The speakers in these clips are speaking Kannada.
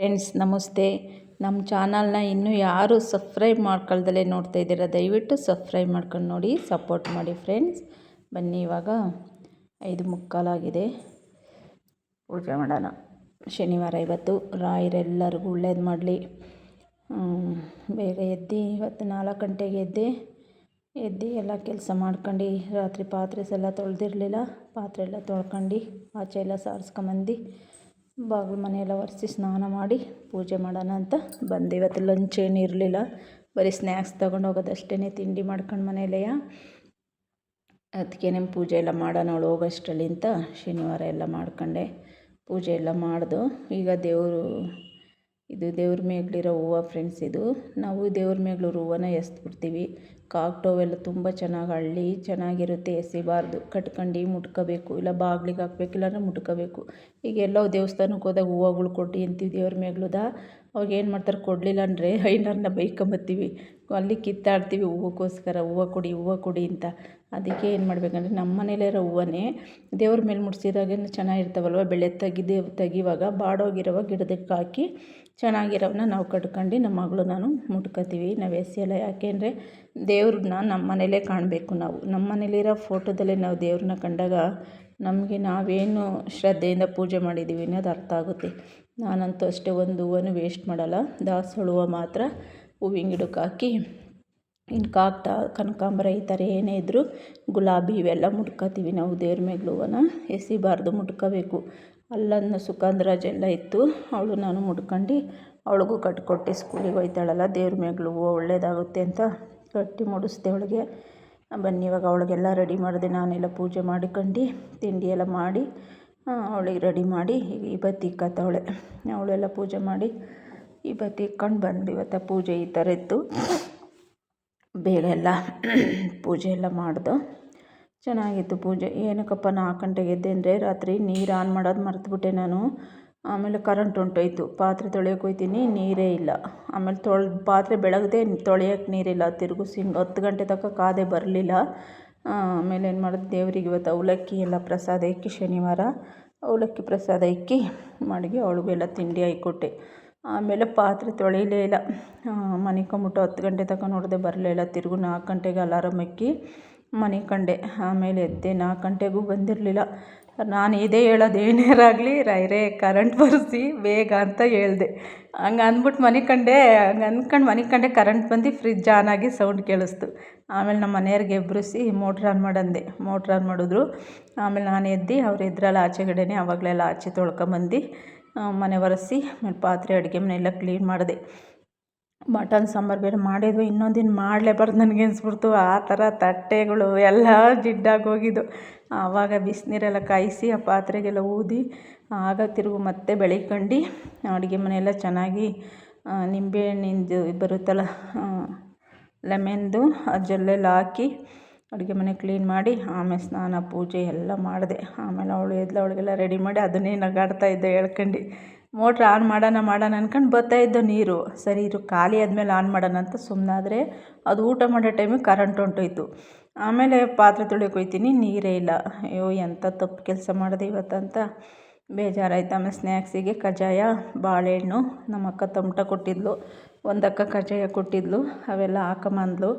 ಫ್ರೆಂಡ್ಸ್ ನಮಸ್ತೆ. ನಮ್ಮ ಚಾನಲ್ನ ಇನ್ನೂ ಯಾರು ಸಬ್ಸ್ಕ್ರೈಬ್ ಮಾಡ್ಕೊಳ್ದಲೇ ನೋಡ್ತಾ ಇದ್ದೀರಾ, ದಯವಿಟ್ಟು ಸಬ್ಸ್ಕ್ರೈಬ್ ಮಾಡ್ಕೊಂಡು ನೋಡಿ, ಸಪೋರ್ಟ್ ಮಾಡಿ ಫ್ರೆಂಡ್ಸ್. ಬನ್ನಿ, ಇವಾಗ 5:45 ಪೂಜೆ ಮಾಡೋಣ. ಶನಿವಾರ ಇವತ್ತು. ರಾಯರೆಲ್ಲರಿಗೂ ಒಳ್ಳೇದು ಮಾಡಲಿ. ಬೇಗ ಎದ್ದು ಇವತ್ತು 4 ಗಂಟೆಗೆ ಎದ್ದು ಎಲ್ಲ ಕೆಲಸ ಮಾಡ್ಕೊಂಡು, ರಾತ್ರಿ ಪಾತ್ರೆ ಎಲ್ಲ ತೊಳೆದಿರಲಿಲ್ಲ, ಪಾತ್ರೆ ಎಲ್ಲ ತೊಳ್ಕೊಂಡು ಆಚೆ ಎಲ್ಲ ಸಾರಿಸ್ಕೊಂಬಂದು ಬಾಗಿಲು ಮನೆಯೆಲ್ಲ ಒರೆಸಿ ಸ್ನಾನ ಮಾಡಿ ಪೂಜೆ ಮಾಡೋಣ ಅಂತ ಬಂದೆ. ಇವತ್ತು ಲಂಚ್ ಏನು ಇರಲಿಲ್ಲ, ಬರೀ ಸ್ನ್ಯಾಕ್ಸ್ ತೊಗೊಂಡು ಹೋಗೋದಷ್ಟೇ, ತಿಂಡಿ ಮಾಡ್ಕೊಂಡು ಮನೆಯಲ್ಲೇ. ಅದಕ್ಕೆ ನಿಮ್ಮ ಪೂಜೆ ಎಲ್ಲ ಮಾಡೋಣ ಅವಳು ಹೋಗೋಷ್ಟರಲ್ಲಿ ಅಂತ ಶನಿವಾರ ಎಲ್ಲ ಮಾಡ್ಕೊಂಡೆ. ಪೂಜೆ ಎಲ್ಲ ಮಾಡ್ದು. ಈಗ ದೇವ್ರ ಮೇಗ್ಲಿರೋ ಹೂವು ಫ್ರೆಂಡ್ಸ್. ಇದು ನಾವು ದೇವ್ರ ಮೇಗ್ಳೂರು ಹೂವನ್ನ ಎಸ್ಬಿಡ್ತೀವಿ. ಕಾಕ್ಟೋವೆಲ್ಲ ತುಂಬ ಚೆನ್ನಾಗಿರುತ್ತೆ, ಎಸಿಬಾರ್ದು. ಕಟ್ಕೊಂಡು ಮುಟ್ಕೋಬೇಕು, ಇಲ್ಲ ಬಾಗಿಲಿಗೆ ಹಾಕ್ಬೇಕು, ಇಲ್ಲಾಂದ್ರೆ ಮುಟ್ಕೋಬೇಕು. ಈಗ ಎಲ್ಲೋ ದೇವಸ್ಥಾನಕ್ಕೆ ಹೋದಾಗ ಹೂವುಗಳು ಕೊಟ್ಟು ಅಂತೀವಿ ದೇವ್ರ ಮೇಗ್ಲುದ. ಅವಾಗ ಏನು ಮಾಡ್ತಾರೆ, ಕೊಡಲಿಲ್ಲ ಅಂದರೆ ಐನರ್ನ ಬೈಕೊಂಬತ್ತೀವಿ, ಅಲ್ಲಿ ಕಿತ್ತಾಡ್ತೀವಿ ಹೂವಕ್ಕೋಸ್ಕರ. ಹೂವು ಕೊಡಿ ಅಂತ. ಅದಕ್ಕೆ ಏನು ಮಾಡಬೇಕಂದ್ರೆ ನಮ್ಮ ಮನೇಲಿರೋ ಹೂವನ್ನೇ ದೇವ್ರ ಮೇಲೆ ಮುಟ್ಸಿದಾಗ ಚೆನ್ನಾಗಿರ್ತಾವಲ್ವ, ಬೆಳೆ ತೆಗಿವಾಗ ಬಾಡೋಗಿರೋವ ಗಿಡದಕ್ಕೆ ಹಾಕಿ ಚೆನ್ನಾಗಿರೋವನ್ನ ನಾವು ಕಟ್ಕೊಂಡು ನಮ್ಮ ಮಗಳು ನಾನು ಮುಟ್ಕೋತೀವಿ. ನಾವು ಎಸೆಯಲ್ಲ. ಯಾಕೆಂದರೆ ದೇವ್ರನ್ನ ನಮ್ಮ ಮನೇಲೇ ಕಾಣಬೇಕು. ನಾವು ನಮ್ಮ ಮನೇಲಿರೋ ಫೋಟೋದಲ್ಲೇ ನಾವು ದೇವ್ರನ್ನ ಕಂಡಾಗ ನಮಗೆ ನಾವೇನು ಶ್ರದ್ಧೆಯಿಂದ ಪೂಜೆ ಮಾಡಿದ್ದೀವಿ ಅನ್ನೋದು ಅರ್ಥ ಆಗುತ್ತೆ. ನಾನಂತೂ ಅಷ್ಟೇ, ಒಂದು ಹೂವನ್ನು ವೇಸ್ಟ್ ಮಾಡಲ್ಲ. ದಾಸವಾಳ ಹೂವು ಮಾತ್ರ ಹೂವಿನ ಗಿಡಕ್ಕೆ ಹಾಕಿ, ಇನ್ನು ಕಾಕ್ಟ, ಕನಕಾಂಬರ ಈ ಥರ ಏನೇ ಇದ್ದರೂ, ಗುಲಾಬಿ ಇವೆಲ್ಲ ಮುಟ್ಕೋತೀವಿ ನಾವು. ದೇವ್ರ ಮೇಗ್ಲು ಹೂವನ್ನ ಎಸಿಬಾರ್ದು, ಮುಟ್ಕೋಬೇಕು. ಅಲ್ಲನ್ನು ಸುಗಂಧರಾಜ ಎಲ್ಲ ಇತ್ತು, ಅವಳು ನಾನು ಮುಟ್ಕೊಂಡು ಅವಳಿಗೂ ಕಟ್ಕೊಟ್ಟೆ. ಸ್ಕೂಲಿಗೆ ಹೋಯ್ತಾಳಲ್ಲ, ದೇವ್ರ ಮೇಗ್ಲು ಹೂವು ಒಳ್ಳೇದಾಗುತ್ತೆ ಅಂತ ಕಟ್ಟಿ ಮುಡಿಸ್ದೆ ಅವಳಿಗೆ. ಬನ್ನಿ, ಇವಾಗ ಅವಳಿಗೆಲ್ಲ ರೆಡಿ ಮಾಡಿದೆ. ನಾನೆಲ್ಲ ಪೂಜೆ ಮಾಡ್ಕೊಂಡು ತಿಂಡಿ ಎಲ್ಲ ಮಾಡಿ ಅವಳಿಗೆ ರೆಡಿ ಮಾಡಿ ಈಗ ಇವತ್ತು ಇಕ್ಕತ್ತವಳೆ. ಅವಳೆಲ್ಲ ಪೂಜೆ ಮಾಡಿ ಇವತ್ತು ಇಕ್ಕೊಂಡು ಬಂದ್ವಿ. ಇವತ್ತು ಪೂಜೆ ಈ ಥರ ಇತ್ತು. ಬೇಗ ಎಲ್ಲ ಪೂಜೆ ಎಲ್ಲ ಮಾಡ್ದು. ಚೆನ್ನಾಗಿತ್ತು ಪೂಜೆ. ಏನಕ್ಕಪ್ಪ 4 ಗಂಟೆಗೆ ಎದ್ದೆ ಅಂದರೆ, ರಾತ್ರಿ ನೀರು ಆನ್ ಮಾಡೋದು ಮರ್ತುಬಿಟ್ಟೆ ನಾನು. ಆಮೇಲೆ ಕರೆಂಟ್ ಹೊಂಟೋಯ್ತು. ಪಾತ್ರೆ ತೊಳೆಯೋಕೆ ಹೋಗ್ತೀನಿ, ನೀರೇ ಇಲ್ಲ. ಆಮೇಲೆ ಪಾತ್ರೆ ಬೆಳಗ್ದೆ ತೊಳೆಯೋಕೆ ನೀರಿಲ್ಲ. ತಿರುಗಿಸಿ 10 ಗಂಟೆ ತನಕ ಕಾದೆ ಬರಲಿಲ್ಲ. ಆಮೇಲೆ ಏನು ಮಾಡೋದು, ದೇವ್ರಿಗೆ ಇವತ್ತು ಅವಲಕ್ಕಿ ಎಲ್ಲ ಪ್ರಸಾದ ಇಕ್ಕಿ, ಶನಿವಾರ ಅವಲಕ್ಕಿ ಪ್ರಸಾದ ಇಕ್ಕಿ ಮಡಗಿ ಅವಳಿಗೂ ಎಲ್ಲ ತಿಂಡಿ ಹಾಕ್ಕೊಟ್ಟೆ. ಆಮೇಲೆ ಪಾತ್ರೆ ತೊಳೆಯಲೇ ಇಲ್ಲ. ಮನಿಕೊಂಬಿಟ್ಟು 10 ಗಂಟೆ ತನಕ ನೋಡಿದೆ, ಬರಲೇ ಇಲ್ಲ. ತಿರುಗು 4 ಗಂಟೆಗೆ ಅಲಾರಮ್ ಇಕ್ಕಿ ಮನಿಕೊಂಡೆ. ಆಮೇಲೆ ಎದ್ದೆ. 4 ಗಂಟೆಗೂ ಬಂದಿರಲಿಲ್ಲ. ನಾನು ಇದೇ ಹೇಳೋದು, ಏನೇರಾಗಲಿ ರಾಯರೇ ಕರೆಂಟ್ ಬರ್ಸಿ ಬೇಗ ಅಂತ ಹೇಳಿದೆ. ಹಂಗೆ ಅಂದ್ಬಿಟ್ಟು ಮನಿಕೊಂಡೆ. ಹಂಗೆ ಅಂದ್ಕೊಂಡು ಮನಿಕೊಂಡೆ, ಕರೆಂಟ್ ಬಂದು ಫ್ರಿಜ್ ಆನಾಗಿ ಸೌಂಡ್ ಕೇಳಿಸ್ತು. ಆಮೇಲೆ ನಮ್ಮ ಮನೆಯವ್ರಿಗೆ ಎಬ್ಬರಿಸಿ ಮೋಟ್ರ್ ಆನ್ ಮಾಡಂದೆ. ಮೋಟ್ರ್ ಆನ್ ಮಾಡಿದ್ರು. ಆಮೇಲೆ ನಾನು ಎದ್ದು, ಅವ್ರು ಎದ್ರಲ್ಲ ಆಚೆಗಡೆನೇ, ಆವಾಗಲೆಲ್ಲ ಆಚೆ ತೊಳ್ಕೊಂಬಂದು ಮನೆ ಒರೆಸಿ, ಆಮೇಲೆ ಪಾತ್ರೆ ಅಡುಗೆ ಮನೆಯೆಲ್ಲ ಕ್ಲೀನ್ ಮಾಡಿದೆ. ಮಟನ್ ಸಾಂಬಾರು ಬೇರೆ ಮಾಡಿದ್ವು. ಇನ್ನೊಂದಿನ ಮಾಡಲೇಬಾರ್ದು ನನಗೆ ಅನಿಸ್ಬಿಡ್ತು. ಆ ಥರ ತಟ್ಟೆಗಳು ಎಲ್ಲ ಜಿಡ್ಡಾಗೋಗಿದ್ದು. ಆವಾಗ ಬಿಸಿನೀರೆಲ್ಲ ಕಾಯಿಸಿ ಆ ಪಾತ್ರೆಗೆಲ್ಲ ಊದಿ, ಆಗ ತಿರುಗು ಮತ್ತೆ ಬೆಳಿಕೊಂಡು ಅಡುಗೆ ಮನೆಯೆಲ್ಲ ಚೆನ್ನಾಗಿ ನಿಂಬೆ ಹಣ್ಣಿಂದು ಬರುತ್ತಲ್ಲ, ಲೆಮೆನ್ದು, ಆ ಜಲ್ಲೆಲ್ಲ ಹಾಕಿ ಅಡುಗೆ ಮನೆ ಕ್ಲೀನ್ ಮಾಡಿ, ಆಮೇಲೆ ಸ್ನಾನ ಪೂಜೆ ಎಲ್ಲ ಮಾಡಿದೆ. ಆಮೇಲೆ ಅವಳು ಎದ್ಲು, ಅವಳಿಗೆಲ್ಲ ರೆಡಿ ಮಾಡಿ ಅದನ್ನೇ ನಗಾಡ್ತಾಯಿದ್ದೆ ಹೇಳ್ಕೊಂಡು. ಮೋಟ್ರ್ ಆನ್ ಮಾಡೋಣ ಅಂದ್ಕೊಂಡು ಬರ್ತಾಯಿದ್ದೋ ನೀರು. ಸರಿ ಇರು, ಖಾಲಿ ಆದಮೇಲೆ ಆನ್ ಮಾಡೋಣ ಅಂತ ಸುಮ್ಮನಾದರೆ, ಅದು ಊಟ ಮಾಡೋ ಟೈಮಿಗೆ ಕರೆಂಟ್ ಹೊಂಟೋಯ್ತು. ಆಮೇಲೆ ಪಾತ್ರೆ ತೊಳೆಯೋಕೆ ಹೋಗ್ತೀನಿ, ನೀರೇ ಇಲ್ಲ. ಅಯ್ಯೋ ಎಂಥ ತಪ್ಪು ಕೆಲಸ ಮಾಡಿದೆ ಇವತ್ತಂತ ಬೇಜಾರಾಯ್ತು. ಆಮೇಲೆ ಸ್ನ್ಯಾಕ್ಸಿಗೆ ಕಜ್ಜಾಯ, ಬಾಳೆಹಣ್ಣು, ನಮ್ಮ ಅಕ್ಕ ತಮಟ ಕೊಟ್ಟಿದ್ಲು, ಒಂದು ಅಕ್ಕ ಕಜ್ಜಾಯ ಕೊಟ್ಟಿದ್ಲು, ಅವೆಲ್ಲ ಹಾಕೊಂಬಂದ್ಲು.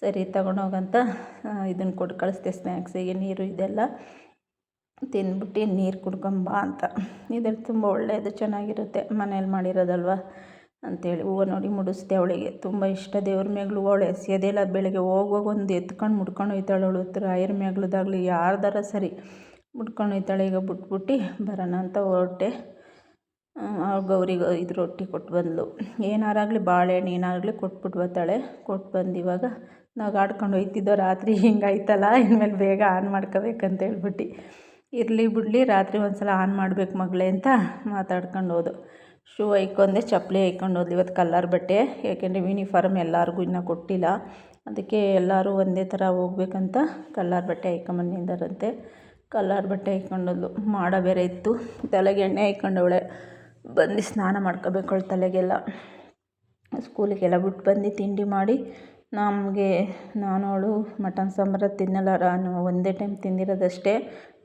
ಸರಿ ತಗೊಂಡೋಗಂತ ಇದನ್ನು ಕೊಟ್ಟು ಕಳಿಸ್ದೆ ಸ್ನ್ಯಾಕ್ಸಿಗೆ. ನೀರು ಇದೆಲ್ಲ ತಿಂದ್ಬಿಟ್ಟು ನೀರು ಕುಡ್ಕೊಂಬ ಅಂತ. ಇದ್ರಲ್ಲಿ ತುಂಬ ಒಳ್ಳೆಯದು, ಚೆನ್ನಾಗಿರುತ್ತೆ, ಮನೇಲಿ ಮಾಡಿರೋದಲ್ವ ಅಂಥೇಳಿ ಹೂವು ನೋಡಿ ಮುಡಿಸ್ದೆ. ಅವಳಿಗೆ ತುಂಬ ಇಷ್ಟ ದೇವ್ರ ಮೇಗ್ಲು. ಅವಳು ಎಸೆಯೋದಿಲ್ಲ. ಬೆಳಗ್ಗೆ ಹೋಗುವಾಗ ಒಂದು ಎತ್ಕೊಂಡು ಮುಡ್ಕೊಂಡು ಹೋಯ್ತಾಳೆ ಅವಳು. ರಾಯರ ಮೇಗ್ಲದಾಗಲಿ ಯಾರ್ದಾರ ಸರಿ ಮುಡ್ಕೊಂಡು ಹೋಯ್ತಾಳೆ. ಈಗ ಬಿಟ್ಬಿಟ್ಟು ಬರೋಣ ಅಂತ ಹೊರಟೆ. ಗೌರಿಗೆ ಇದು ರೊಟ್ಟಿ ಕೊಟ್ಟು ಬಂದಳು. ಏನಾರಾಗಲಿ ಬಾಳೆಹಣ್ಣು ಏನಾಗಲಿ ಕೊಟ್ಬಿಟ್ಟು ಬರ್ತಾಳೆ. ಕೊಟ್ಟು ಬಂದು ಇವಾಗ ನಾವು ಆಡ್ಕೊಂಡು ಹೋಯ್ತಿದ್ದೋ. ರಾತ್ರಿ ಹಿಂಗಾಯ್ತಲ್ಲ, ಇನ್ಮೇಲೆ ಬೇಗ ಆನ್ ಮಾಡ್ಕೋಬೇಕಂತ ಹೇಳ್ಬಿಟ್ಟು, ಇರಲಿ ಬಿಡಲಿ ರಾತ್ರಿ ಒಂದು ಸಲ ಆನ್ ಮಾಡಬೇಕು ಮಗಳೇ ಅಂತ ಮಾತಾಡ್ಕೊಂಡು ಹೋದು. ಶೂ ಹಾಕ್ಕೊಂಡೆ, ಚಪ್ಪಲಿ ಹಾಕ್ಕೊಂಡು ಹೋದ್ಲು. ಇವತ್ತು ಕಲ್ಲರ್ ಬಟ್ಟೆ, ಯಾಕೆಂದರೆ ಯೂನಿಫಾರ್ಮ್ ಎಲ್ಲರಿಗೂ ಇನ್ನೂ ಕೊಟ್ಟಿಲ್ಲ. ಅದಕ್ಕೆ ಎಲ್ಲರೂ ಒಂದೇ ಥರ ಹೋಗ್ಬೇಕಂತ ಕಲ್ಲರ್ ಬಟ್ಟೆ ಹಾಕ್ಕೊಂಬಂದಿದ್ದಾರಂತೆ. ಕಲ್ಲರ್ ಬಟ್ಟೆ ಹಾಕ್ಕೊಂಡೋದ್ಲು. ಮಾಡ ಬೇರೆ ಇತ್ತು. ತಲೆಗೆ ಎಣ್ಣೆ ಹಾಕ್ಕೊಂಡವಳೆ. ಬಂದು ಸ್ನಾನ ಮಾಡ್ಕೋಬೇಕು ಅವಳು ತಲೆಗೆಲ್ಲ. ಸ್ಕೂಲಿಗೆಲ್ಲ ಬಿಟ್ಟು ಬಂದು ತಿಂಡಿ ಮಾಡಿ, ನಾನು ಅವಳು ಮಟನ್ ಸಾಂಬಾರು ತಿನ್ನಲ್ಲ. ನಾನು ಒಂದೇ ಟೈಮ್ ತಿಂದಿರೋದಷ್ಟೇ.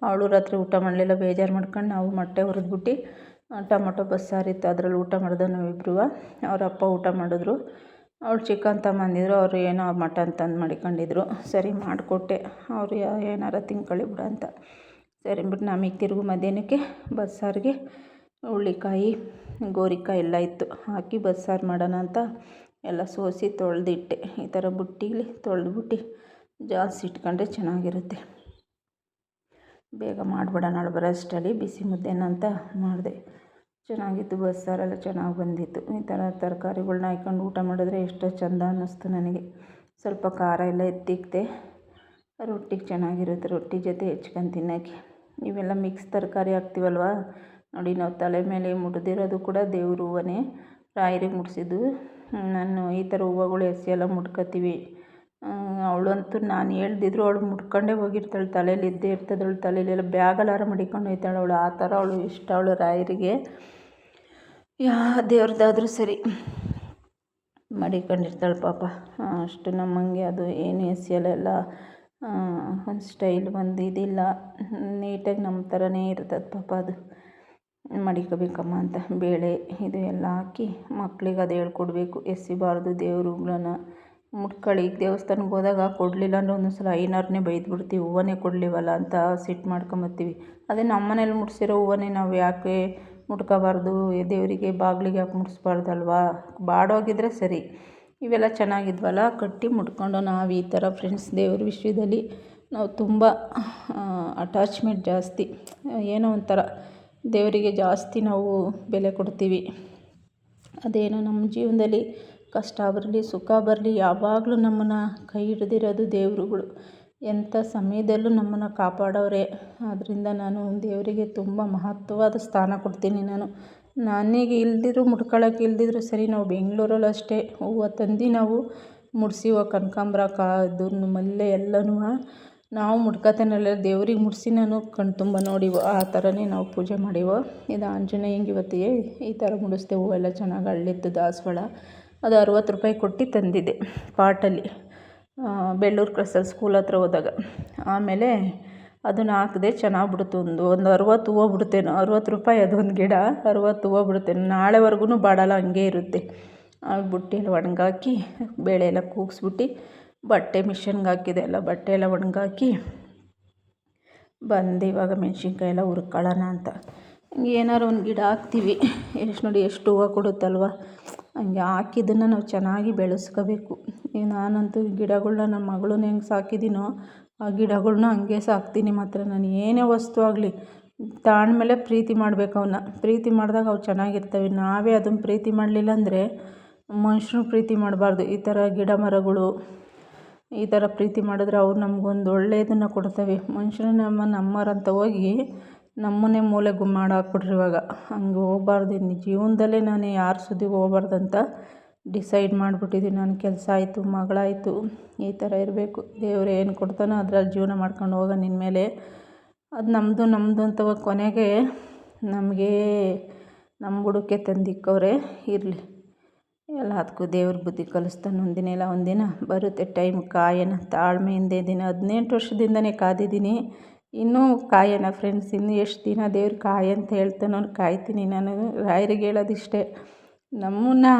ಅವಳು ರಾತ್ರಿ ಊಟ ಮಾಡಲಿಲ್ಲ, ಬೇಜಾರು ಮಾಡ್ಕೊಂಡು ನಾವು ಮೊಟ್ಟೆ ಹುರಿದ್ಬಿಟ್ಟು ಟೊಮೊಟೊ ಬಸ್ಸಾರಿತ್ತು, ಅದರಲ್ಲಿ ಊಟ ಮಾಡಿದೆ ನಾವಿಬ್ಬರು. ಅವ್ರ ಅಪ್ಪ ಊಟ ಮಾಡಿದ್ರು. ಅವ್ರು ಚಿಕನ್ ತಗೊಂಬಂದಿದ್ರು, ಅವರು ಏನೋ ಮಟನ್ ತಂದು ಮಾಡಿಕೊಂಡಿದ್ರು. ಸರಿ ಮಾಡಿಕೊಟ್ಟೆ, ಅವರು ಏನಾರ ತಿನ್ಕೊಳ್ಳಿ ಬಿಡು ಅಂತ. ಸರಿ ಬಿಟ್ಟು ನಮಗೆ ತಿರುಗು ಮಧ್ಯಾಹ್ನಕ್ಕೆ ಬಸ್ಸಾರಿಗೆ ಹುಳ್ಳಿಕಾಯಿ ಗೋರಿಕಾಯಿ ಎಲ್ಲ ಇತ್ತು, ಹಾಕಿ ಬಸ್ಸಾರು ಮಾಡೋಣ ಅಂತ ಎಲ್ಲ ಸೋಸಿ ತೊಳೆದಿಟ್ಟೆ. ಈ ಥರ ಬುಟ್ಟಿಲಿ ತೊಳೆದ್ಬಿಟ್ಟು ಜಾಸ್ತಿ ಇಟ್ಕೊಂಡ್ರೆ ಚೆನ್ನಾಗಿರುತ್ತೆ. ಬೇಗ ಮಾಡಿಬಿಡೋಣ ಬರೋಷ್ಟರಲ್ಲಿ ಬಿಸಿ ಮುದ್ದೆನ ಅಂತ ಮಾಡಿದೆ. ಚೆನ್ನಾಗಿತ್ತು, ಬಸ್ಸಾರೆಲ್ಲ ಚೆನ್ನಾಗಿ ಬಂದಿತ್ತು. ಈ ಥರ ತರಕಾರಿಗಳ್ನ ಹಾಕ್ಕೊಂಡು ಊಟ ಮಾಡಿದ್ರೆ ಎಷ್ಟೋ ಚೆಂದ ಅನ್ನಿಸ್ತು ನನಗೆ. ಸ್ವಲ್ಪ ಖಾರ ಎಲ್ಲ ಎತ್ತಿಕ್ತೆ, ರೊಟ್ಟಿಗೆ ಚೆನ್ನಾಗಿರುತ್ತೆ, ರೊಟ್ಟಿ ಜೊತೆ ಹೆಚ್ಕೊಂಡು ತಿನ್ನೋಕ್ಕೆ. ಇವೆಲ್ಲ ಮಿಕ್ಸ್ ತರಕಾರಿ ಹಾಕ್ತೀವಲ್ವ ನೋಡಿ. ನಾವು ತಲೆ ಮೇಲೆ ಮುಡ್ದಿರೋದು ಕೂಡ ದೇವ್ರ ಹೂವನೇ, ರಾಯರಿಗೆ ಮುಡಿಸಿದ್ದು. ನಾನು ಈ ಥರ ಹೂವುಗಳು ಎಸಿ ಎಲ್ಲ ಮುಡ್ಕೊತೀವಿ. ಅವಳಂತೂ ನಾನು ಹೇಳ್ದಿದ್ರು ಅವಳು ಮುಡ್ಕೊಂಡೇ ಹೋಗಿರ್ತಾಳೆ, ತಲೆಯಲ್ಲಿ ಇದ್ದೇ ಇರ್ತದೆ ಅವಳು ತಲೆಯಲ್ಲೆಲ್ಲ. ಬ್ಯಾಗಲ್ಲಾರ ಮಡಿಕೊಂಡು ಹೋಗ್ತಾಳೆ ಅವಳು, ಆ ಥರ ಅವಳು ಇಷ್ಟ ಅವಳು ರಾಯರಿಗೆ. ದೇವ್ರದ್ದಾದ್ರೂ ಸರಿ ಮಡಿಕೊಂಡಿರ್ತಾಳೆ ಪಾಪ. ಅಷ್ಟು ನಮ್ಮಂಗೆ ಅದು ಏನು ಎಸೆಯಲ್ಲ, ಒಂದು ಸ್ಟೈಲ್ ಒಂದು ಇದಿಲ್ಲ, ನೀಟಾಗಿ ನಮ್ಮ ಥರನೇ ಇರ್ತದೆ ಪಾಪ. ಅದು ಮಡಿಕೋಬೇಕಮ್ಮ ಅಂತ ಬೇಳೆ ಇದು ಎಲ್ಲ ಹಾಕಿ ಮಕ್ಳಿಗೆ ಅದು ಹೇಳ್ಕೊಡ್ಬೇಕು. ಎಸಿಬಾರ್ದು ದೇವ್ರುಗಳನ್ನ. ಮುಟ್ಕೊಳ್ಳಿ, ಈಗ ದೇವಸ್ಥಾನಕ್ಕೆ ಹೋದಾಗ ಕೊಡಲಿಲ್ಲ ಅಂದರೆ ಒಂದೊಂದು ಸಲ ಐನವ್ರನ್ನೇ ಬೈದ್ಬಿಡ್ತೀವಿ, ಹೂವನೇ ಕೊಡಲಿವಲ್ಲ ಅಂತ ಸಿಟ್ಟು ಮಾಡ್ಕೊಂಬತ್ತೀವಿ. ಅದೇ ನಮ್ಮ ಮನೇಲಿ ಮುಡಿಸಿರೋ ಹೂವನ್ನೇ ನಾವು ಯಾಕೆ ಮುಟ್ಕೋಬಾರ್ದು, ದೇವರಿಗೆ ಬಾಗಿಲಿಗೆ ಯಾಕೆ ಮುಡಿಸ್ಬಾರ್ದಲ್ವಾ? ಬಾಡೋಗಿದ್ರೆ ಸರಿ. ಇವೆಲ್ಲ ಚೆನ್ನಾಗಿದ್ವಲ್ಲ, ಕಟ್ಟಿ ಮುಟ್ಕೊಂಡು ನಾವು ಈ ಥರ ಫ್ರೆಂಡ್ಸ್ ದೇವ್ರ ವಿಷಯದಲ್ಲಿ ನಾವು ತುಂಬ ಅಟ್ಯಾಚ್ಮೆಂಟ್ ಜಾಸ್ತಿ. ಏನೋ ಒಂಥರ ದೇವರಿಗೆ ಜಾಸ್ತಿ ನಾವು ಬೆಲೆ ಕೊಡ್ತೀವಿ. ಅದೇನೋ ನಮ್ಮ ಜೀವನದಲ್ಲಿ ಕಷ್ಟ ಬರಲಿ ಸುಖ ಬರಲಿ ಯಾವಾಗಲೂ ನಮ್ಮನ್ನು ಕೈ ಹಿಡ್ದಿರೋದು ದೇವರುಗಳು. ಎಂಥ ಸಮಯದಲ್ಲೂ ನಮ್ಮನ್ನು ಕಾಪಾಡೋರೆ. ಆದ್ದರಿಂದ ನಾನು ದೇವರಿಗೆ ತುಂಬ ಮಹತ್ವವಾದ ಸ್ಥಾನ ಕೊಡ್ತೀನಿ. ನನಗೆ ಇಲ್ದಿದ್ರು ಮುಡ್ಕೊಳ್ಳೋಕೆ ಇಲ್ದಿದ್ರು ಸರಿ, ನಾವು ಬೆಂಗಳೂರಲ್ಲಿ ಅಷ್ಟೇ ಹೂವು ತಂದು ನಾವು ಮುಡಿಸಿವ ಕನಕಾಂಬರ ಇದು ಮಲ್ಲೆ ಎಲ್ಲನೂ ನಾವು ಮುಡ್ಕೊತಾನಲ್ಲ ದೇವ್ರಿಗೆ ಮುಡಿಸಿ ನಾನು ಕಣ್ ತುಂಬ ನೋಡಿವ. ಆ ಥರನೇ ನಾವು ಪೂಜೆ ಮಾಡಿವ. ಇದು ಆಂಜನೇಯಂಗೆ ಇವತ್ತಿಗೆ ಈ ಥರ ಮುಡಿಸ್ದೆ. ಹೂವೆಲ್ಲ ಚೆನ್ನಾಗಿ ಅಳ್ಳಿತ್ತು ದಾಸವಾಳ. ಅದು 60 ರೂಪಾಯಿ ಕೊಟ್ಟು ತಂದಿದ್ದೆ ಪಾಟಲ್ಲಿ, ಬೆಳ್ಳೂರು ಕ್ರಾಸಲ್ಲಿ ಸ್ಕೂಲ್ ಹತ್ರ ಹೋದಾಗ. ಆಮೇಲೆ ಅದನ್ನು ಹಾಕಿದೆ, ಚೆನ್ನಾಗಿ ಬಿಡ್ತು. ಒಂದು 60 ಹೂವು ಬಿಡ್ತೇನೋ, 60 ರೂಪಾಯಿ ಅದೊಂದು ಗಿಡ, 60 ಹೂವು ಬಿಡ್ತೇನೆ. ನಾಳೆವರೆಗೂ ಬಾಡಲ್ಲ, ಹಂಗೆ ಇರುತ್ತೆ. ಆ ಬುಟ್ಟಿಯಲ್ಲಿ ಒಣಗಾಕಿ ಬೇಳೆ ಎಲ್ಲ ಕೂಗಿಸ್ಬಿಟ್ಟು ಬಟ್ಟೆ ಮಿಷನ್ಗೆ ಹಾಕಿದೆ. ಎಲ್ಲ ಬಟ್ಟೆ ಎಲ್ಲ ಒಣಗಾಕಿ ಬಂದು ಇವಾಗ ಮೆಣಸಿನ್ಕಾಯಿ ಎಲ್ಲ ಹುರ್ಕೊಳ್ಳೋಣ ಅಂತ. ಹಿಂಗೆ ಏನಾರು ಒಂದು ಗಿಡ ಹಾಕ್ತೀವಿ, ಎಷ್ಟು ನೋಡಿ ಎಷ್ಟು ಹೂವು ಕೊಡುತ್ತಲ್ವ. ಹಂಗೆ ಹಾಕಿದ್ದನ್ನು ನಾವು ಚೆನ್ನಾಗಿ ಬೆಳೆಸ್ಕೋಬೇಕು. ಈಗ ನಾನಂತೂ ಗಿಡಗಳ್ನ ನಮ್ಮ ಮಗಳನ್ನ ಹೆಂಗೆ ಸಾಕಿದ್ದೀನೋ ಆ ಗಿಡಗಳ್ನ ಹಂಗೆ ಸಾಕ್ತೀನಿ. ಮಾತ್ರ ನಾನು ಏನೇ ವಸ್ತು ಆಗಲಿ ತಾಳ್ಮೇಲೆ ಪ್ರೀತಿ ಮಾಡಬೇಕು. ಅವನ್ನ ಪ್ರೀತಿ ಮಾಡಿದಾಗ ಅವು ಚೆನ್ನಾಗಿರ್ತವೆ. ನಾವೇ ಅದನ್ನು ಪ್ರೀತಿ ಮಾಡಲಿಲ್ಲ ಅಂದರೆ ಮನುಷ್ಯನ ಪ್ರೀತಿ ಮಾಡಬಾರ್ದು. ಈ ಥರ ಗಿಡ ಮರಗಳು ಈ ಥರ ಪ್ರೀತಿ ಮಾಡಿದ್ರೆ ಅವ್ರು ನಮಗೊಂದು ಒಳ್ಳೆಯದನ್ನು ಕೊಡ್ತವೆ. ಮನುಷ್ಯರು ನಮ್ಮರಂತ ಹೋಗಿ ನಮ್ಮನ್ನೇ ಮೂಲೆಗೆ ಮಾಡಾಕ್ಬಿಟ್ರಿ ಇವಾಗ. ಹಂಗೆ ಹೋಗ್ಬಾರ್ದು. ಇನ್ನು ಜೀವನದಲ್ಲೇ ನಾನು ಯಾರ ಸುದ್ದಿಗೆ ಹೋಗ್ಬಾರ್ದಂತ ಡಿಸೈಡ್ ಮಾಡಿಬಿಟ್ಟಿದ್ದೀನಿ. ನನ್ನ ಕೆಲಸ ಆಯಿತು, ಮಗಳಾಯಿತು, ಈ ಥರ ಇರಬೇಕು. ದೇವ್ರು ಏನು ಕೊಡ್ತಾನೋ ಅದ್ರಲ್ಲಿ ಜೀವನ ಮಾಡ್ಕೊಂಡು ಹೋಗೋ ನಿನ್ನ ಮೇಲೆ. ಅದು ನಮ್ಮದು ಅಂತ ಕೊನೆಗೆ ನಮಗೆ ನಮ್ಮ ಬುಡಕ್ಕೆ ತಂದಿಕ್ಕವ್ರೆ. ಇರಲಿ, ಎಲ್ಲದಕ್ಕೂ ದೇವ್ರ ಬುದ್ಧಿ ಕಲಿಸ್ತಾನೆ. ಒಂದಿನ ಇಲ್ಲ ಒಂದಿನ ಬರುತ್ತೆ ಟೈಮ್. ಕಾಯೋಣ ತಾಳ್ಮೆಯಿಂದ ಇದ್ದೀನಿ. 18 ವರ್ಷದಿಂದನೇ ಕಾದಿದ್ದೀನಿ, ಇನ್ನೂ ಕಾಯೋಣ ಫ್ರೆಂಡ್ಸ್. ಇನ್ನೂ ಎಷ್ಟು ದಿನ ದೇವ್ರು ಅಂತ ಹೇಳ್ತಾನೋ ಕಾಯ್ತೀನಿ. ನಾನು ರಾಯರಿಗೆ ಹೇಳೋದಿಷ್ಟೇ, ನಮ್ಮನ್ನು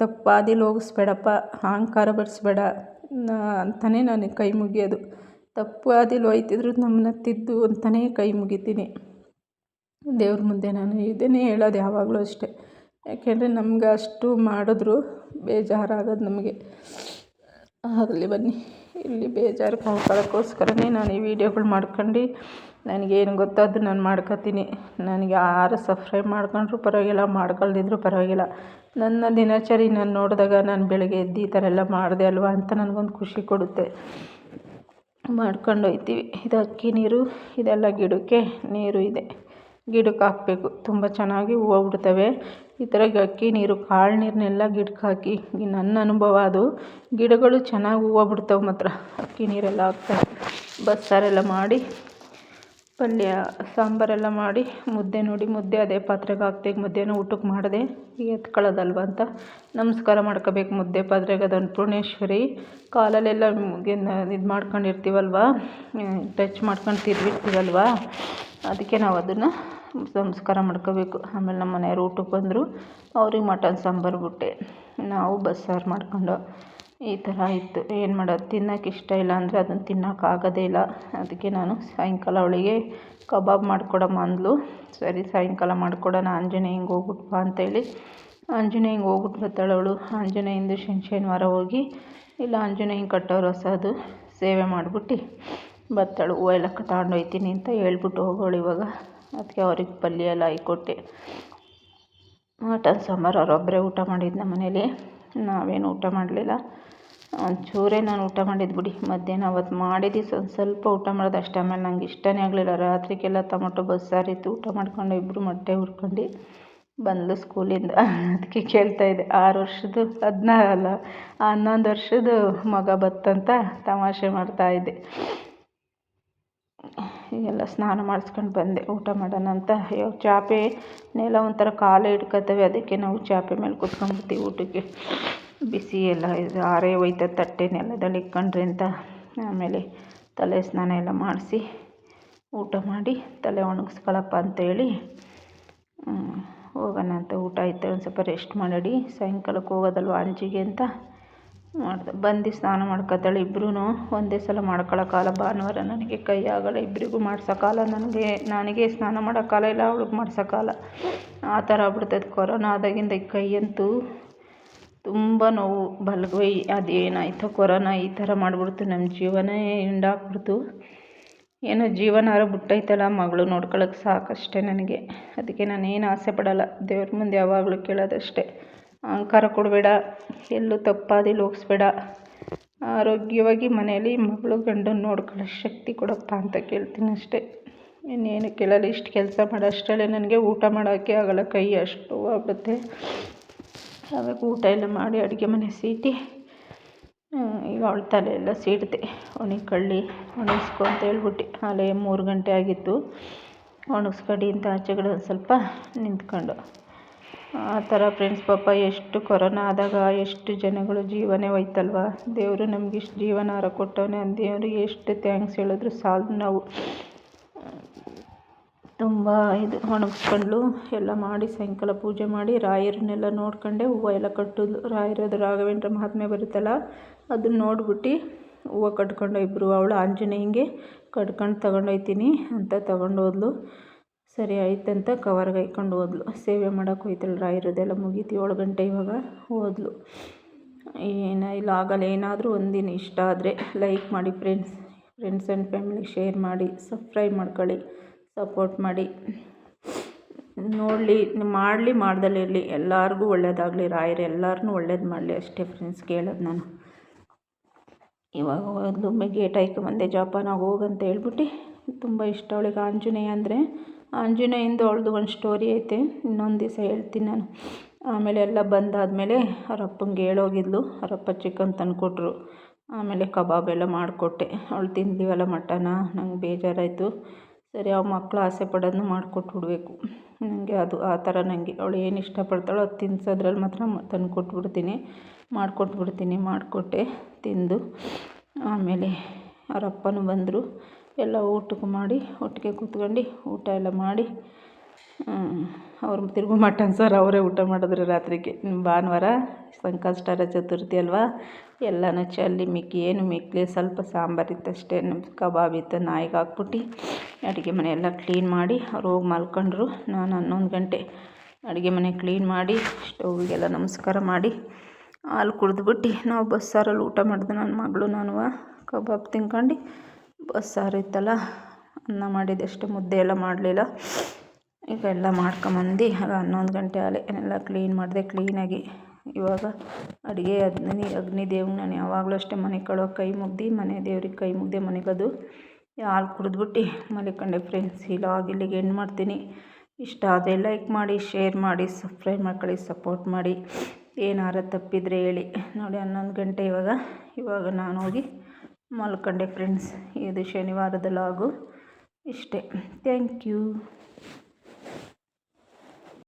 ತಪ್ಪು ಹಾದಿಲಿ ಹೋಗಿಸ್ಬೇಡಪ್ಪ, ಅಹಂಕಾರ ಪಡಿಸ್ಬೇಡ ಅಂತಲೇ ನನಗೆ ಕೈ ಮುಗಿಯೋದು. ತಪ್ಪು ಹಾದಿಲಿ ಹೋಯ್ತಿದ್ರು ನಮ್ಮನ್ನ ತಿದ್ದು ಅಂತಲೇ ಕೈ ಮುಗಿತೀನಿ ದೇವ್ರ ಮುಂದೆ. ನಾನು ಇದನ್ನೇ ಹೇಳೋದು ಯಾವಾಗಲೂ ಅಷ್ಟೇ. ಯಾಕೆಂದರೆ ನಮ್ಗೆ ಅಷ್ಟು ಮಾಡಿದ್ರು ಬೇಜಾರಾಗೋದು ನಮಗೆ. ಆಗಲಿ ಬನ್ನಿ, ಇಲ್ಲಿ ಬೇಜಾರು ಕಳ್ಕೊಳ್ಳೋಕ್ಕೋಸ್ಕರನೇ ನಾನು ಈ ವಿಡಿಯೋಗಳು ಮಾಡ್ಕೊಂಡು ನನಗೇನು ಗೊತ್ತೋ ಅದು ನಾನು ಮಾಡ್ಕೊತೀನಿ. ನನಗೆ ಯಾರು ಸಬ್ಸ್ಕ್ರೈಬ್ ಮಾಡ್ಕೊಂಡ್ರೂ ಪರವಾಗಿಲ್ಲ, ಮಾಡ್ಕೊಳ್ದಿದ್ರು ಪರವಾಗಿಲ್ಲ. ನನ್ನ ದಿನಚರಿ ನಾನು ನೋಡಿದಾಗ ನಾನು ಬೆಳಗ್ಗೆ ಎದ್ದು ಈ ಥರ ಎಲ್ಲ ಮಾಡಿದೆ ಅಲ್ವಾ ಅಂತ ನನಗೊಂದು ಖುಷಿ ಕೊಡುತ್ತೆ. ಮಾಡ್ಕೊಂಡು ಹೋಗ್ತೀವಿ. ಇದು ಅಕ್ಕಿ ನೀರು, ಇದೆಲ್ಲ ಗಿಡಕ್ಕೆ ನೀರು ಇದೆ, ಗಿಡಕ್ಕೆ ಹಾಕಬೇಕು. ತುಂಬ ಚೆನ್ನಾಗಿ ಹೂವು ಬಿಡ್ತವೆ. ಈ ಥರ ಅಕ್ಕಿ ನೀರು ಕಾಳು ನೀರನ್ನೆಲ್ಲ ಗಿಡಕ್ಕೆ ಹಾಕಿ, ನನ್ನ ಅನುಭವ ಅದು. ಗಿಡಗಳು ಚೆನ್ನಾಗಿ ಹೂವು ಬಿಡ್ತವೆ ಮಾತ್ರ ಅಕ್ಕಿ ನೀರೆಲ್ಲ ಹಾಕ್ತಾರೆ. ಬಸ್ಸಾರೆಲ್ಲ ಮಾಡಿ, ಪಲ್ಯ ಸಾಂಬಾರೆಲ್ಲ ಮಾಡಿ, ಮುದ್ದೆ ನೋಡಿ ಮುದ್ದೆ ಅದೇ ಪಾತ್ರೆಗೆ ಹಾಕ್ತೆ. ಈಗ ಮಧ್ಯಾಹ್ನ ಊಟಕ್ಕೆ ಮಾಡಿದೆ, ಈಗ ಎತ್ಕೊಳ್ಳೋದಲ್ವ ಅಂತ ನಮಸ್ಕಾರ ಮಾಡ್ಕೋಬೇಕು ಮುದ್ದೆ ಪಾತ್ರೆಗೆ. ಅದೊಂದು ಪುರ್ಣೇಶ್ವರಿ ಕಾಲಲ್ಲೆಲ್ಲ ಇದು ಮಾಡ್ಕೊಂಡಿರ್ತೀವಲ್ವ, ಟಚ್ ಮಾಡ್ಕೊಂಡು ತಿರುಗಿರ್ತೀವಲ್ವ, ಅದಕ್ಕೆ ನಾವು ಅದನ್ನು ಸಂಸ್ಕಾರ ಮಾಡ್ಕೋಬೇಕು. ಆಮೇಲೆ ನಮ್ಮ ಮನೆಯವ್ರು ಊಟಕ್ಕೆ ಬಂದರು, ಅವ್ರಿಗೆ ಮಟನ್ ಸಾಂಬಾರು ಬಿಟ್ಟೆ, ನಾವು ಬಸ್ಸಾರು ಮಾಡ್ಕೊಂಡು ಈ ಥರ ಇತ್ತು. ಏನು ಮಾಡೋದು, ತಿನ್ನೋಕೆ ಇಷ್ಟ ಇಲ್ಲ ಅಂದರೆ ಅದನ್ನು ತಿನ್ನೋಕ್ಕಾಗೋದೇ ಇಲ್ಲ. ಅದಕ್ಕೆ ನಾನು ಸಾಯಂಕಾಲ ಅವಳಿಗೆ ಕಬಾಬ್ ಮಾಡಿಕೊಡಮ್ಮ ಅಂದ್ಲು. ಸರಿ ಸಾಯಂಕಾಲ ಮಾಡಿಕೊಡೋಣ, ಆಂಜನೇಯಂಗೆ ಹೋಗ್ಬಿಟ್ಟು ಬಾ ಅಂತೇಳಿ ಆಂಜನೇಯಂಗೆ ಹೋಗ್ಬಿಟ್ಟು ಬರ್ತಾಳೆ ಅವಳು. ಆಂಜನೇಯಂದು ಶನಿವಾರ ಹೋಗಿ ಇಲ್ಲ ಆಂಜನೇಯಂಗೆ ಕಟ್ಟೋರು ಹೊಸದು ಸೇವೆ ಮಾಡಿಬಿಟ್ಟು ಬರ್ತಾಳು. ಹೂವು ಎಲ್ಲ ತಗೊಂಡೋಗ್ತೀನಿ ಅಂತ ಹೇಳ್ಬಿಟ್ಟು ಹೋಗೋಳು ಇವಾಗ. ಅದಕ್ಕೆ ಅವ್ರಿಗೆ ಪಲ್ಯ ಎಲ್ಲ ಕೊಟ್ಟೆ. ಮಟನ್ ಸಾಂಬಾರು ಅವರೊಬ್ಬರೇ ಊಟ ಮಾಡಿದ್ದು ನಮ್ಮ ಮನೇಲಿ, ನಾವೇನು ಊಟ ಮಾಡಲಿಲ್ಲ. ಒಂಚೂರೇ ನಾನು ಊಟ ಮಾಡಿದ್ದು ಬಿಡಿ. ಮಧ್ಯಾಹ್ನ ಅವತ್ತು ಮಾಡಿದ್ದು ಸ್ವಲ್ಪ ಊಟ ಮಾಡೋದು ಅಷ್ಟೇ. ಆಮೇಲೆ ನಂಗೆ ಇಷ್ಟನೇ ಆಗಲಿಲ್ಲ. ರಾತ್ರಿಗೆಲ್ಲ ಟೊಮೊಟೊ ಬಸ್ಸಾರಿತ್ತು, ಊಟ ಮಾಡ್ಕೊಂಡು ಇಬ್ಬರು ಮೊಟ್ಟೆ ಹುರ್ಕೊಂಡು ಬಂದಳು ಸ್ಕೂಲಿಂದ. ಅದಕ್ಕೆ ಕೇಳ್ತಾಯಿದ್ದೆ, 6 ವರ್ಷದ್ದು 11 ವರ್ಷದ ಮಗ ಬತ್ತಂತ ತಮಾಷೆ ಮಾಡ್ತಾಯಿದ್ದೆ. ಎಲ್ಲ ಸ್ನಾನ ಮಾಡಿಸ್ಕೊಂಡು ಬಂದೆ ಊಟ ಮಾಡೋಣ ಅಂತ. ಚಾಪೆ ನೆಲ ಒಂಥರ ಕಾಲೇ ಹಿಡ್ಕೊತವೆ, ಅದಕ್ಕೆ ನಾವು ಚಾಪೆ ಮೇಲೆ ಕೂತ್ಕೊಂಡ್ಬಿಡ್ತೀವಿ ಊಟಕ್ಕೆ. ಬಿಸಿ ಎಲ್ಲ ಆರೇ ಹೋಯ್ತದೆ ತಟ್ಟೆ ನೆಲದಲ್ಲಿ ಇಟ್ಕೊಂಡ್ರೆ ಅಂತ. ಆಮೇಲೆ ತಲೆ ಸ್ನಾನ ಎಲ್ಲ ಮಾಡಿಸಿ ಊಟ ಮಾಡಿ ತಲೆ ಒಣಗಿಸ್ಕೊಳಪ್ಪ ಅಂತೇಳಿ ಹೋಗೋಣ ಅಂತ. ಊಟ ಆಯ್ತು, ಒಂದು ಸ್ವಲ್ಪ ರೆಸ್ಟ್ ಮಾಡಿ ಸಾಯಂಕಾಲಕ್ಕೆ ಹೋಗೋದಲ್ವ ಅಂಜಿಗೆ ಅಂತ ಮಾಡ್ದೆ. ಬಂದು ಸ್ನಾನ ಮಾಡ್ಕೊತಾಳೆ. ಇಬ್ಬರೂ ಒಂದೇ ಸಲ ಮಾಡ್ಕೊಳಕ್ಕಾಗಲ್ಲ, ಭಾನುವಾರ ನನಗೆ ಕೈ ಆಗೋಲ್ಲ, ಇಬ್ಬರಿಗೂ ಮಾಡ್ಸೋಕ್ಕಾಗಲ್ಲ. ನನಗೆ ಸ್ನಾನ ಮಾಡೋಕ್ಕಾಗಲ್ಲ, ಇಲ್ಲ ಅವಳಿಗೆ ಮಾಡ್ಸೋಕ್ಕಾಗಲ್ಲ. ಆ ಥರ ಆಗ್ಬಿಡ್ತದೆ. ಕೊರೋನಾ ಆದಾಗಿಂದ ಕೈ ಅಂತೂ ತುಂಬ ನೋವು. ಬಲಗೈ ಅದೇನಾಯಿತು ಕೊರೋನಾ ಈ ಥರ ಮಾಡಿಬಿಡ್ತು, ನಮ್ಮ ಜೀವನೇ ಹಿಂಡಾಕ್ಬಿಡ್ತು. ಏನೋ ಜೀವನಾರ ಬಿಟ್ಟೈತಲ್ಲ, ಮಗಳು ನೋಡ್ಕೊಳಕ್ಕೆ ಸಾಕಷ್ಟೇ ನನಗೆ. ಅದಕ್ಕೆ ನಾನೇನು ಆಸೆ ಪಡೋಲ್ಲ, ದೇವ್ರ ಮುಂದೆ ಯಾವಾಗಲೂ ಕೇಳೋದಷ್ಟೇ, ಅಹಂಕಾರ ಕೊಡಬೇಡ, ಎಲ್ಲೂ ತಪ್ಪಾದಿಲ್ಲಿ ಹೋಗಿಸ್ಬೇಡ, ಆರೋಗ್ಯವಾಗಿ ಮನೆಯಲ್ಲಿ ಮಗಳು ಗಂಡನ ನೋಡ್ಕೊಳ್ಳೋ ಶಕ್ತಿ ಕೊಡಪ್ಪ ಅಂತ ಕೇಳ್ತೀನಿ ಅಷ್ಟೇ. ಇನ್ನೇನು ಕೇಳಲ್ಲ. ಇಷ್ಟು ಕೆಲಸ ಮಾಡೋ ಅಷ್ಟರಲ್ಲೇ ನನಗೆ ಊಟ ಮಾಡೋಕ್ಕೆ ಆಗಲ್ಲ, ಕೈ ಅಷ್ಟು ಆಗ್ಬಿಡುತ್ತೆ. ಆವಾಗ ಊಟ ಎಲ್ಲ ಮಾಡಿ ಅಡುಗೆ ಮನೆ ಸೀಟಿ ಈಗ ಅವಳ ತಲೆ ಎಲ್ಲ ಸೀಡ್ತೆ. ಒಣಗಿಸ್ಕೊ ಅಂತ ಹೇಳ್ಬಿಟ್ಟು ಅಲ್ಲೇ 3 ಗಂಟೆ ಆಗಿತ್ತು. ಒಣಗಿಸ್ಕೊಡಿ ಅಂತ ಆಚೆಗಡೆ ಒಂದು ಸ್ವಲ್ಪ ನಿಂತ್ಕೊಂಡು ಆ ಥರ ಫ್ರೆಂಡ್ಸ್. ಪಾಪ ಎಷ್ಟು ಕೊರೋನಾ ಆದಾಗ ಎಷ್ಟು ಜನಗಳು ಜೀವನೇ ಹೋಯ್ತಲ್ವ. ದೇವರು ನಮ್ಗೆ ಇಷ್ಟು ಜೀವನಾರ ಕೊಟ್ಟವನೇ, ದೇವ್ರಿಗೆ ಎಷ್ಟು ಥ್ಯಾಂಕ್ಸ್ ಹೇಳಿದ್ರು ಸಾಲದು. ನಾವು ತುಂಬ ಇದು ಒಣಗಿಸ್ಕೊಂಡ್ಲು ಎಲ್ಲ ಮಾಡಿ ಸಾಯಂಕಾಲ ಪೂಜೆ ಮಾಡಿ ರಾಯರನ್ನೆಲ್ಲ ನೋಡ್ಕೊಂಡೆ. ಹೂವು ಎಲ್ಲ ಕಟ್ಟಿದ್ಲು. ರಾಯರದು ರಾಘವೇಂದ್ರ ಮಹಾತ್ಮೆ ಬರುತ್ತಲ್ಲ, ಅದನ್ನ ನೋಡ್ಬಿಟ್ಟು ಹೂವು ಕಟ್ಕೊಂಡು ಇಬ್ಬರು. ಅವಳು ಆಂಜನೇಯಂಗೆ ಕಟ್ಕೊಂಡು ತಗೊಂಡೋಗ್ತೀನಿ ಅಂತ ತಗೊಂಡೋದ್ಲು. ಸರಿ ಆಯ್ತಂತ ಕವರ್ಗೆ ಹಾಕ್ಕೊಂಡು ಹೋದ್ಲು. ಸೇವೆ ಮಾಡೋಕೆ ಹೋಯ್ತಳು. ರಾಯರದೆಲ್ಲ ಮುಗೀತು 7 ಗಂಟೆ. ಇವಾಗ ಹೋದ್ಲು. ಇಲ್ಲ ಆಗಲ್ಲ. ಏನಾದರೂ ಒಂದಿನ ಇಷ್ಟ ಆದರೆ ಲೈಕ್ ಮಾಡಿ ಫ್ರೆಂಡ್ಸ್ ಆ್ಯಂಡ್ ಫ್ಯಾಮಿಲಿಗೆ ಶೇರ್ ಮಾಡಿ, ಸಬ್ಸ್ಕ್ರೈಬ್ ಮಾಡ್ಕೊಳ್ಳಿ, ಸಪೋರ್ಟ್ ಮಾಡಿ. ಮಾಡಲಿ ಮಾಡ್ದಲೇ ಇರಲಿ, ಎಲ್ಲರಿಗೂ ಒಳ್ಳೇದಾಗಲಿ, ರಾಯರು ಎಲ್ಲರನ್ನೂ ಒಳ್ಳೇದು ಮಾಡಲಿ ಅಷ್ಟೇ ಫ್ರೆಂಡ್ಸ್ ಕೇಳೋದು ನಾನು. ಇವಾಗ ಒಂದು ಗೇಟ್ ಹಾಯ್ಕೊಂಬಂದೆ, ಜೋಪಾನಾಗಿ ಹೋಗಂತ ಹೇಳ್ಬಿಟ್ಟು. ತುಂಬ ಇಷ್ಟ ಅವಳಿಗೆ ಆಂಜನೇಯ ಅಂದರೆ. ಆಂಜನೇಯಂದು ಅವಳದು ಒಂದು ಸ್ಟೋರಿ ಐತೆ, ಇನ್ನೊಂದು ದಿವಸ ಹೇಳ್ತೀನಿ ನಾನು. ಆಮೇಲೆ ಎಲ್ಲ ಬಂದಾದಮೇಲೆ ಅವರಪ್ಪಂಗೆ ಹೇಳೋಗಿದ್ಲು. ಅವರಪ್ಪ ಚಿಕನ್ ತಂದುಕೊಟ್ರು. ಆಮೇಲೆ ಕಬಾಬ್ ಎಲ್ಲ ಮಾಡಿಕೊಟ್ಟೆ. ಅವಳು ತಿಂದಿವಲ್ಲ ಮಟನ, ನಂಗೆ ಬೇಜಾರಾಯಿತು. ಸರಿ, ಅವು ಮಕ್ಕಳು ಆಸೆ ಪಡೋದನ್ನು ಮಾಡಿಕೊಟ್ಬಿಡ್ಬೇಕು ನನಗೆ. ಅದು ಆ ಥರ ನನಗೆ ಅವಳು ಏನು ಇಷ್ಟಪಡ್ತಾಳೋ ಅದು ತಿನ್ಸೋದ್ರಲ್ಲಿ ಮಾತ್ರ ಮಾಡಿಕೊಟ್ಬಿಡ್ತೀನಿ. ಮಾಡಿಕೊಟ್ಟೆ, ತಿಂದು ಆಮೇಲೆ ಅವರಪ್ಪನೂ ಬಂದರು. ಎಲ್ಲ ಊಟಕ್ಕೆ ಮಾಡಿ ಒಟ್ಟಿಗೆ ಕೂತ್ಕೊಂಡು ಊಟ ಎಲ್ಲ ಮಾಡಿ ಅವ್ರು ತಿರುಗು ಮಟನ್ ಸಾರು ಅವರೇ ಊಟ ಮಾಡಿದ್ರು ರಾತ್ರಿಗೆ. ಭಾನುವಾರ ಸಂಕಷ್ಟಹರ ಚತುರ್ಥಿ ಅಲ್ವಾ, ಎಲ್ಲನೂ ಚೆಲ್ಲಿ ಮಿಕ್ಕಿ ಸ್ವಲ್ಪ ಸಾಂಬಾರಿತ್ತು ಅಷ್ಟೇ. ಕಬಾಬ್ ಇತ್ತು, ನಾಯಿಗೆ ಹಾಕ್ಬಿಟ್ಟು ಅಡುಗೆ ಮನೆ ಎಲ್ಲ ಕ್ಲೀನ್ ಮಾಡಿ ಅವ್ರು ಹೋಗಿ ಮಲ್ಕೊಂಡ್ರು. ನಾನು 11 ಗಂಟೆ ಅಡುಗೆ ಮನೆ ಕ್ಲೀನ್ ಮಾಡಿ ಸ್ಟೌವಿಗೆಲ್ಲ ನಮಸ್ಕಾರ ಮಾಡಿ ಹಾಲು ಕುಡಿದ್ಬಿಟ್ಟು ನಾವು ಬಸ್ಸಾರಲ್ಲಿ ಊಟ ಮಾಡಿದ್ವಿ. ನನ್ನ ಮಗಳು ನಾನು ಕಬಾಬ್ ತಿನ್ಕೊಂಡು. ಬಸ್ಸಾರು ಇತ್ತಲ್ಲ, ಅನ್ನ ಮಾಡಿದ್ದು ಅಷ್ಟೇ, ಮುದ್ದೆ ಎಲ್ಲ ಮಾಡಲಿಲ್ಲ. ಈಗ ಎಲ್ಲ ಮಾಡ್ಕೊಂಬಂದು ಆಗ 11 ಗಂಟೆ ಆಲೆ ಎಲ್ಲ ಕ್ಲೀನ್ ಮಾಡಿದೆ. ಕ್ಲೀನಾಗಿ ಇವಾಗ ಅಡುಗೆ ಅಗ್ನಿ ದೇವ್ರಿಗೆ ನಾನು ಯಾವಾಗಲೂ ಅಷ್ಟೇ ಮನೆ ಕಳುವಾಗ ಕೈ ಮುಗ್ದು, ಮನೆ ದೇವ್ರಿಗೆ ಕೈ ಮುಗ್ದೆ ಮನೆಗದು ಹಾಲು ಕುಡಿದ್ಬಿಟ್ಟು ಮಲ್ಕೊಂಡೆ ಫ್ರೆಂಡ್ಸ್. ಇಲ್ಲಿಗೆ ಎಂಡ್ ಮಾಡ್ತೀನಿ. ಇಷ್ಟ ಆದರೆ ಲೈಕ್ ಮಾಡಿ, ಶೇರ್ ಮಾಡಿ, ಸಬ್ಸ್ಕ್ರೈಬ್ ಮಾಡ್ಕೊಳ್ಳಿ, ಸಪೋರ್ಟ್ ಮಾಡಿ. ಏನಾರ ತಪ್ಪಿದರೆ ಹೇಳಿ. ನೋಡಿ 11 ಗಂಟೆ ಇವಾಗ ನಾನು ಹೋಗಿ ಮಲ್ಕೊಂಡೆ ಫ್ರೆಂಡ್ಸ್. ಇದು ಶನಿವಾರದ ಲಾಗು ಇಷ್ಟೇ. Thank you.